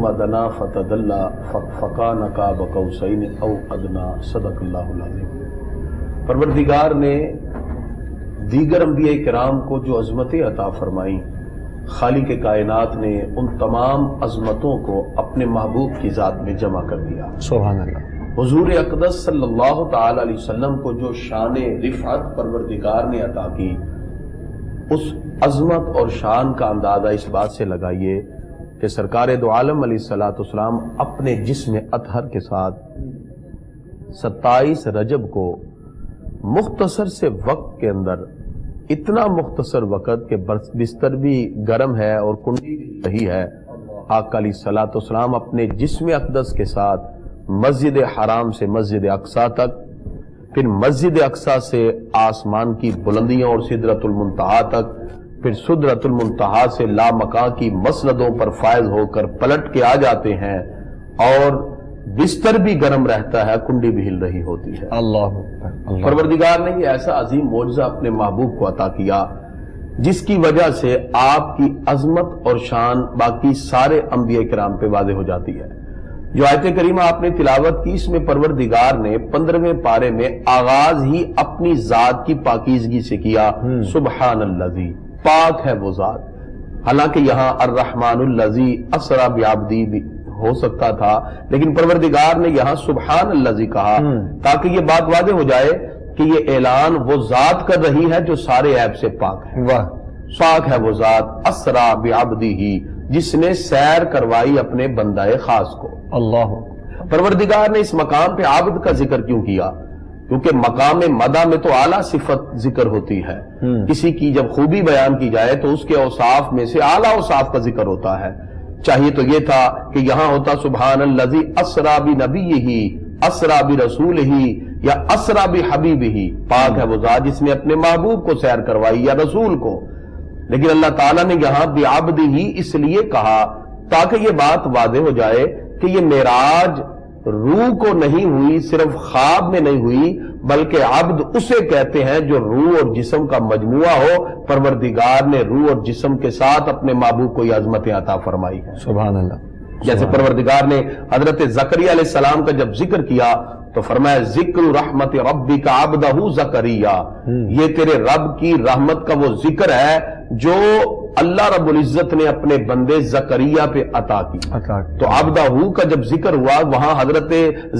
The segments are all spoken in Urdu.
مدنا فتدلّا فکان قاب قوسین او ادنا صدق اللہ العظیم۔ پروردگار نے دیگر انبیاء کرام کو جو عظمتیں عطا فرمائیں، خالق کائنات نے ان تمام عظمتوں کو اپنے محبوب کی ذات میں جمع کر دیا۔ سبحان اللہ۔ حضور اقدس صلی اللہ تعالی علیہ وسلم کو جو شان رفعت پروردگار نے عطا کی، اس عظمت اور شان کا اندازہ اس بات سے لگائیے کہ سرکار دو عالم علیہ الصلوۃ والسلام اپنے جسم اطہر کے ساتھ 27 رجب کو مختصر سے وقت کے اندر، اتنا مختصر وقت کہ بستر بھی گرم ہے اور کنڈی بھی رہی ہے، آقا علیہ الصلوۃ والسلام اپنے جسم اقدس کے ساتھ مسجد حرام سے مسجد اقصیٰ تک، پھر مسجد اقصیٰ سے آسمان کی بلندیوں اور سدرۃ المنتہا تک، پھر سدرۃ المنتہا سے لامکان کی مسندوں پر فائز ہو کر پلٹ کے آ جاتے ہیں، اور بستر بھی گرم رہتا ہے، کنڈی بھی ہل رہی ہوتی ہے۔ اللہ پروردگار نے یہ ایسا عظیم معجزہ اپنے محبوب کو عطا کیا جس کی وجہ سے آپ کی عظمت اور شان باقی سارے انبیاء کرام پہ واضح ہو جاتی ہے۔ جو آیت کریمہ آپ نے تلاوت کی، اس میں پروردگار نے 15ویں پارے میں آغاز ہی اپنی ذات کی پاکیزگی سے کیا، سبحان الذی، پاک ہے وہ ذات۔ حالانکہ یہاں الرحمن الذی اسری بعبدی بھی ہو سکتا تھا، لیکن پروردگار نے یہاں سبحان الذی کہا تاکہ یہ بات واضح ہو جائے کہ یہ اعلان وہ ذات کر رہی ہے جو سارے عیب سے پاک ہے۔ واہ، پاک ہے وہ ذات اسری بعبدہ، جس نے سیر کروائی اپنے بندہ خاص کو۔ اللہ۔ پروردگار نے اس مقام پہ عابد کا ذکر کیوں کیا؟ کیونکہ مقام مدح میں تو اعلیٰ صفت ذکر ہوتی ہے، کسی کی جب خوبی بیان کی جائے تو اس کے اوصاف میں سے اعلیٰ اوصاف کا ذکر ہوتا ہے۔ چاہیے تو یہ تھا کہ یہاں ہوتا سبحان الذی اسری بنبیہ، اسری برسولہ، یا اسری بحبیبہ، پاک ہے وہ ذات جس نے اپنے محبوب کو سیر کروائی یا رسول کو، لیکن اللہ تعالیٰ نے یہاں بعبدہ اس لیے کہا تاکہ یہ بات واضح ہو جائے کہ یہ معراج روح کو نہیں ہوئی، صرف خواب میں نہیں ہوئی، بلکہ عبد اسے کہتے ہیں جو روح اور جسم کا مجموعہ ہو۔ پروردگار نے روح اور جسم کے ساتھ اپنے محبوب کو یہ عظمتیں عطا فرمائی ہیں۔ سبحان اللہ۔ جیسے پروردگار نے حضرت زکریا علیہ السلام کا جب ذکر کیا تو فرمایا ذکر رحمت ربک عبدہ زکریا، یہ تیرے رب کی رحمت کا وہ ذکر ہے جو اللہ رب العزت نے اپنے بندے زکریا پہ عطا کی۔ تو عبدہ کا جب ذکر ہوا، وہاں حضرت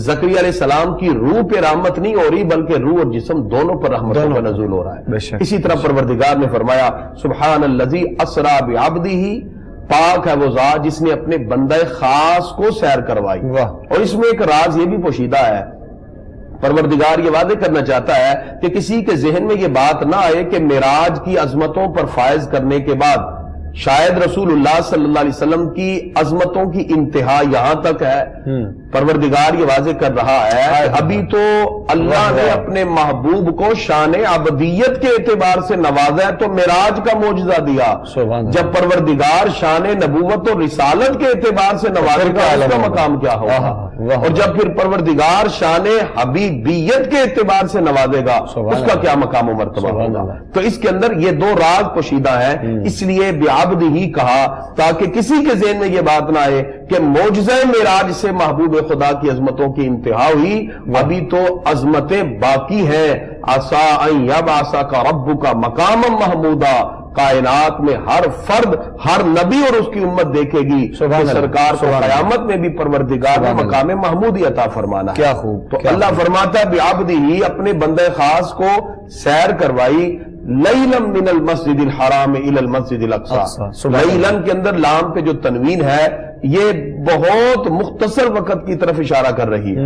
زکریا علیہ السلام کی روح پہ رحمت نہیں ہو رہی بلکہ روح اور جسم دونوں پر رحمتوں کا نزول ہو رہا ہے۔ اسی طرح پروردگار نے فرمایا سبحان الذی اسری بعبدہ، پاک ہے وہ ذات جس نے اپنے بندہ خاص کو سیر کروائی۔ اور اس میں ایک راز یہ بھی پوشیدہ ہے، پروردگار یہ واضح کرنا چاہتا ہے کہ کسی کے ذہن میں یہ بات نہ آئے کہ معراج کی عظمتوں پر فائز کرنے کے بعد شاید رسول اللہ صلی اللہ علیہ وسلم کی عظمتوں کی انتہا یہاں تک ہے۔ پروردگار یہ واضح کر رہا ہے ابھی تو اللہ نے اپنے محبوب کو شان عبدیت کے اعتبار سے نوازا ہے تو معراج کا معجزہ دیا، جب پروردگار شان نبوت اور رسالت کے اعتبار سے نوازے گا اس کا مقام کیا ہوگا، اور جب پھر پروردگار شان حبیبیت کے اعتبار سے نوازے گا اس کا کیا مقام و مرتبہ ہوگا۔ تو اس کے اندر یہ دو راز پوشیدہ ہیں، اس لیے بعبد ہی کہا تاکہ کسی کے ذہن میں یہ بات نہ آئے کہ معجزہ معراج سے محبوب خدا کی عظمتوں کی انتہا ہوئی، ابھی تو عظمتیں باقی ہیں۔ عسیٰ ان یبعثک ربک مقاما محمودا، کائنات میں ہر فرد، ہر نبی اور اس کی امت دیکھے گی کہ سرکار کو قیامت میں بھی پروردگار نے مقام محمودی عطا فرمانا ہے۔ کیا خوب۔ تو اللہ فرماتا ہے بعبدہ ہی، اپنے بندہ خاص کو سیر کروائی، لیلاً من المسجد الحرام الی المسجد الاقصی۔ لیلاً کے اندر لام پہ جو تنوین ہے یہ بہت مختصر وقت کی طرف اشارہ کر رہی ہے،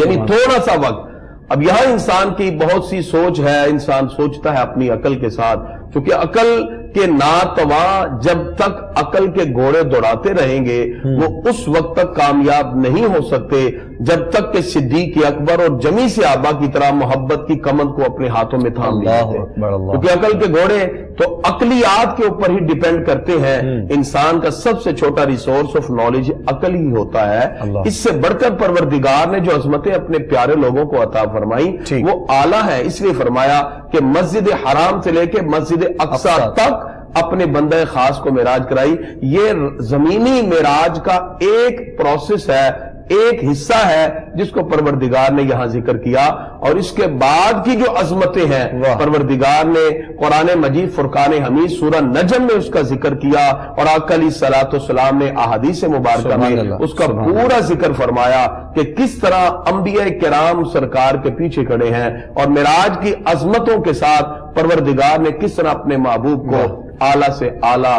یعنی تھوڑا سا وقت۔ اب یہاں انسان کی بہت سی سوچ ہے، انسان سوچتا ہے اپنی عقل کے ساتھ، چونکہ عقل کے ناتواں جب تک عقل کے گھوڑے دوڑاتے رہیں گے وہ اس وقت تک کامیاب نہیں ہو سکتے جب تک کہ صدیق اکبر اور جمی صحابہ کی طرح محبت کی کمند کو اپنے ہاتھوں میں تھام لیتے، کیونکہ عقل کے گھوڑے تو عقلیات کے اوپر ہی ڈیپینڈ کرتے ہیں۔ انسان کا سب سے چھوٹا ریسورس آف نالج عقل ہی ہوتا ہے، اس سے بڑھ کر پروردگار نے جو عظمتیں اپنے پیارے لوگوں کو عطا فرمائی وہ اعلیٰ ہے، اس لیے فرمایا کہ مسجد حرام سے لے کے مسجد اقصیٰ تک اپنے بندہ خاص کو معراج کرائی. یہ زمینی معراج کا ایک پروسیس ہے، ایک حصہ ہے جس کو پروردگار نے یہاں ذکر کیا. اور اس کے بعد کی جو عظمتیں ہیں پروردگار نے قرآن مجید فرقان حمید سورہ نجم میں اس کا ذکر کیا، اور آقا علیہ الصلوۃ والسلام نے احادیث مبارکہ میں اس کا پورا ذکر فرمایا کہ کس طرح انبیاء کرام سرکار کے پیچھے کھڑے ہیں، اور معراج کی عظمتوں کے ساتھ پروردگار نے کس طرح اپنے محبوب کو اعلیٰ سے اعلیٰ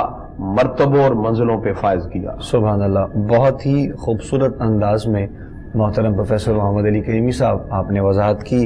مرتبوں اور منزلوں پہ فائز کیا. سبحان اللہ. بہت ہی خوبصورت انداز میں محترم پروفیسر محمد علی کریمی صاحب آپ نے وضاحت کی.